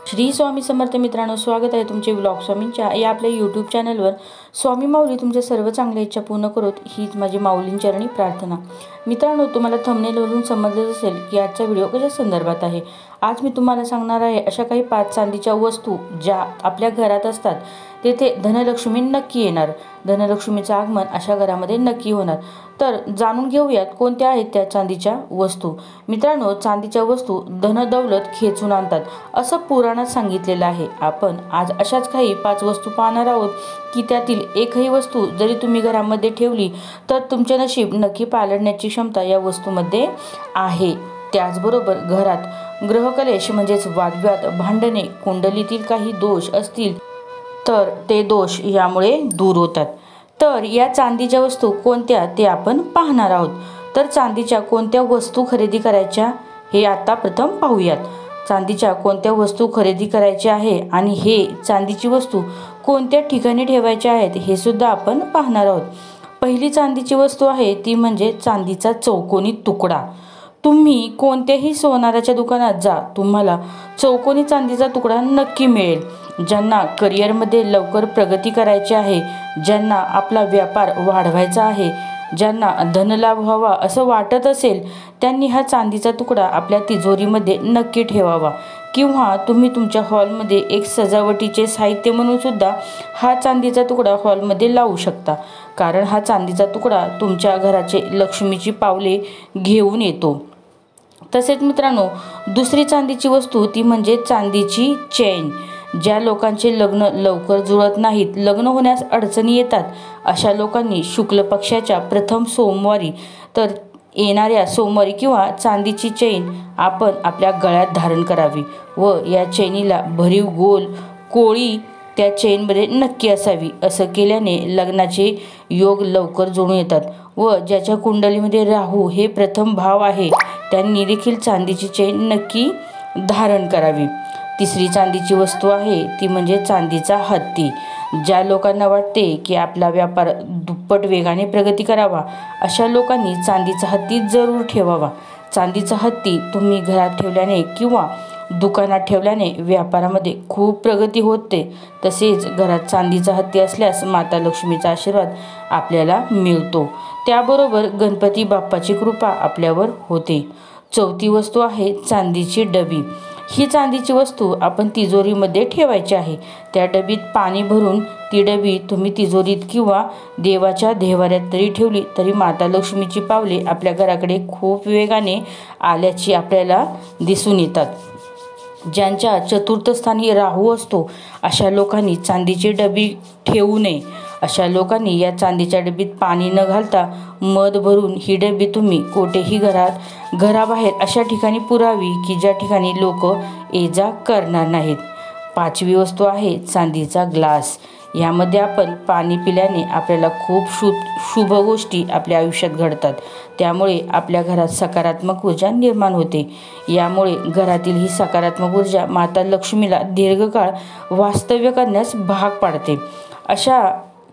श्री स्वामी समर्थ मित्रांनो, स्वागत आहे तुमचे व्लॉग स्वामींच्या या आपल्या यूट्यूब चॅनलवर। स्वामी माऊली तुमच्या सर्व चांगल्या इच्छा पूर्ण करोत हीच माझी माऊलींचरणी प्रार्थना। मित्रांनो, तुम्हाला थंबनेलवरून समजलं असेल की आजचा व्हिडिओ कशा संदर्भात आहे। आज मी तुम्हाला सांगणार आहे अशा काही 5 चांदीच्या वस्तू ज्या आपल्या घरात असतात तेथे धनलक्ष्मी नक्की येणार, धनलक्ष्मीचं आगमन अशा घरामध्ये नक्की होणार। तर जाणून घेऊयात कोणत्या आहेत त्या चांदीच्या वस्तू। मित्रांनो, चांदीच्या वस्तू धनदौलत खेचून आणतात असं पुराणात सांगितलेलं आहे। आपण आज अशाच काही 5 वस्तू पाहणार आहोत की त्यातील एकही वस्तू जरी तुम्ही घरामध्ये ठेवली तर तुमचे नशीब नक्की पालटण्याची क्षमता या वस्तूमध्ये आहे। त्याचबरोबर घरात ग्रहकलेश म्हणजेच वादविवाद, भांडणे, कुंडलीतील काही दोष असतील तर ते दोष यामुळे दूर होतात। तर या चांदीच्या वस्तू कोणत्या ते आपण पाहणार आहोत। तर चांदीच्या कोणत्या वस्तू खरेदी करायच्या हे आता प्रथम पाहूयात। चांदीच्या कोणत्या वस्तू खरेदी करायच्या आहे आणि हे चांदीची वस्तू कोणत्या ठिकाणी ठेवायच्या आहेत हे सुद्धा आपण पाहणार आहोत। पहिली चांदीची वस्तू आहे ती म्हणजे चांदीचा चौकोनी तुकडा। तुम्ही कोणत्याही सोनाराच्या दुकानात जा, तुम्हाला चौकोनी चांदीचा तुकडा नक्की मिळेल। ज्यांना करिअरमध्ये लवकर प्रगती करायची आहे, ज्यांना आपला व्यापार वाढवायचा आहे, ज्यांना धनलाभ व्हावा असं वाटत असेल त्यांनी हा चांदीचा तुकडा आपल्या तिजोरीमध्ये नक्की ठेवावा किंवा तुम्ही तुमच्या हॉलमध्ये एक सजावटीचे साहित्य म्हणून सुद्धा हा चांदीचा तुकडा हॉलमध्ये लावू शकता। कारण हा चांदीचा तुकडा तुमच्या घराचे लक्ष्मीची पावले घेऊन येतो। तसेच मित्रांनो, दुसरी चांदीची वस्तू ती म्हणजे चांदीची चेन। ज्या लोकांचे लग्न लवकर जुळत नाहीत, लग्न होण्यास अडचणी येतात, अशा लोकांनी शुक्ल पक्षाच्या प्रथम सोमवारी तर येणाऱ्या सोमवारी किंवा चांदीची चेन आपण आपल्या गळ्यात धारण करावी व या चेनीला भरीव गोल कोळी त्या चेनमध्ये नक्की असावी। असं केल्याने लग्नाचे योग लवकर जुळून येतात व ज्याच्या कुंडलीमध्ये राहू हे प्रथम भाव आहे त्यांनी देखील चांदीची चेन नक्की धारण करावी। तिसरी चांदीची वस्तू आहे ती म्हणजे चांदीचा हत्ती। ज्या लोकांना वाटते की आपला व्यापार दुप्पट वेगाने प्रगती करावा अशा लोकांनी चांदीचा हत्ती जरूर ठेवावा। चांदीचा हत्ती तुम्ही घरात ठेवल्याने किंवा दुकानात ठेवल्याने व्यापारामध्ये खूप प्रगती होते। तसेच घरात चांदीचा हत्ती असल्यास माता लक्ष्मीचा आशीर्वाद आपल्याला मिळतो, त्याबरोबर गणपती बाप्पाची कृपा आपल्यावर होते। चौथी वस्तू आहे चांदीची डबी। ही चांदीची वस्तू आपण तिजोरीमध्ये ठेवायची आहे। त्या डबीत पाणी भरून ती डबी तुम्ही तिजोरीत किंवा देवाच्या देव्हाऱ्यात तरी ठेवली तरी माता लक्ष्मीची पावले आपल्या घराकडे खूप वेगाने आल्याची आपल्याला दिसून येतात। ज्यांच्या चतुर्थ स्थानी राहू असतो अशा लोकांनी चांदीची डबी ठेवू नये। अशा लोकांनी या चांदीच्या डबीत पाणी न घालता मध भरून ही डबी तुम्ही कोठेही घराबाहेर अशा ठिकाणी पुरावी की ज्या ठिकाणी लोक ये-जा करणार नाहीत। 5वी वस्तू आहे चांदीचा ग्लास। यामध्ये आपण पाणी पिल्याने आपल्याला खूप शुभ गोष्टी आपल्या आयुष्यात घडतात, त्यामुळे आपल्या घरात सकारात्मक ऊर्जा निर्माण होते। यामुळे घरातील ही सकारात्मक ऊर्जा माता लक्ष्मीला दीर्घकाळ वास्तव्य करण्यास भाग पाडते। अशा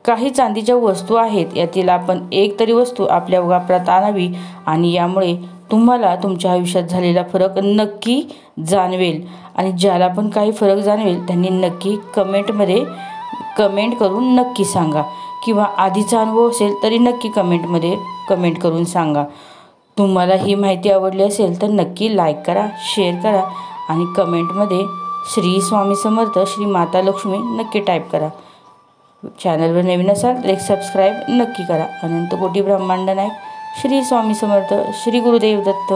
काही चांदीच्या वस्तू आहेत, यातील आपण एक तरी वस्तू आपल्या वापरात आणावी आणि यामुळे तुम्हाला तुमच्या आयुष्यात झालेला फरक नक्की जाणवेल। आणि ज्याला पण काही फरक जाणवेल त्यांनी नक्की कमेंट करून नक्की सांगा किंवा आधीचा अनुभव असेल तरी नक्की कमेंटमध्ये कमेंट करून सांगा। तुम्हाला ही माहिती आवडली असेल तर नक्की लाईक करा, शेअर करा आणि कमेंटमध्ये श्री स्वामी समर्थ, श्री माता लक्ष्मी नक्की टाईप करा। चॅनलवर नवीन असाल तर एक सबस्क्राईब नक्की करा। अनंत कोटी ब्रह्मांड नायक श्री स्वामी समर्थ, श्री गुरुदेव दत्त।